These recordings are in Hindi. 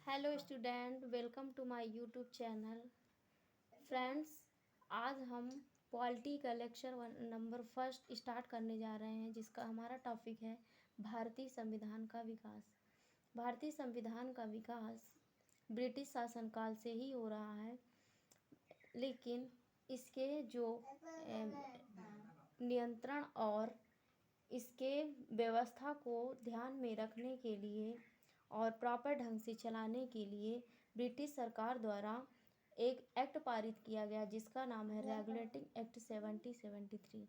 Hello student, welcome to my YouTube channel. Friends, आज हम पॉलिटी का लेक्चर नंबर फर्स्ट स्टार्ट करने जा रहे हैं, जिसका हमारा टॉपिक है भारतीय संविधान का विकास। भारतीय संविधान का विकास ब्रिटिश शासनकाल से ही हो रहा है, लेकिन इसके जो नियंत्रण और इसके व्यवस्था को ध्यान में रखने के लिए और प्रॉपर ढंग से चलाने के लिए ब्रिटिश सरकार द्वारा एक एक्ट पारित किया गया, जिसका नाम है रेगुलेटिंग एक्ट 1773।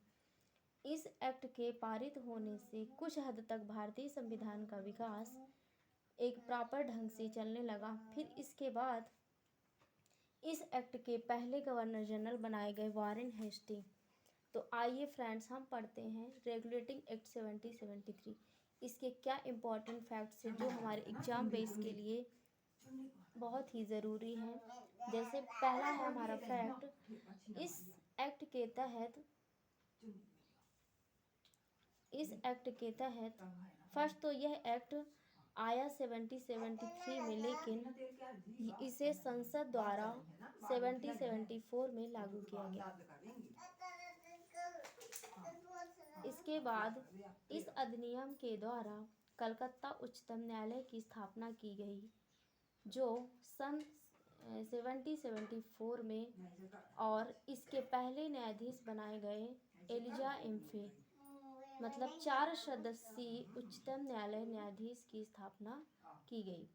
इस एक्ट के पारित होने से कुछ हद तक भारतीय संविधान का विकास एक प्रॉपर ढंग से चलने लगा। फिर इसके बाद इस एक्ट के पहले गवर्नर जनरल बनाए गए वारेन हेस्टिंग। तो आइए फ्रेंड्स, हम पढ़ते हैं रेगुलेटिंग एक्ट 1773। इसके क्या इम्पोर्टेंट फैक्ट्स हैं जो हमारे एग्जाम बेस के लिए बहुत ही ज़रूरी हैं। जैसे पहला है हमारा फैक्ट, इस एक्ट के तहत फर्स्ट तो यह एक्ट आया 1773 में, लेकिन इसे संसद द्वारा 1774 में लागू किया गया। इसके बाद इस अधिनियम के द्वारा कलकत्ता उच्चतम न्यायालय की स्थापना की गई, जो सन 1774 में, और इसके पहले न्यायाधीश बनाए गए एलिजा एम्फे, मतलब 4 सदस्यीय उच्चतम न्यायालय न्यायाधीश की स्थापना की गई,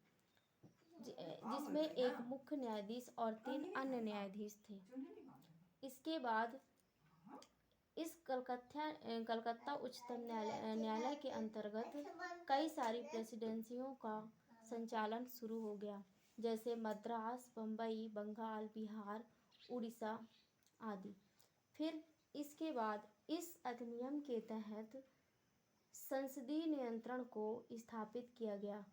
जिसमें एक मुख्य न्यायाधीश और 3 अन्य न्यायाधीश थे। इसके बाद इस कलकत्ता उच्चतम न्यायालय के अंतर्गत कई सारी प्रेसिडेंसियों का संचालन शुरू हो गया, जैसे मद्रास, बम्बई, बंगाल, बिहार, उड़ीसा आदि। फिर इसके बाद इस अधिनियम के तहत संसदीय नियंत्रण को स्थापित किया गया।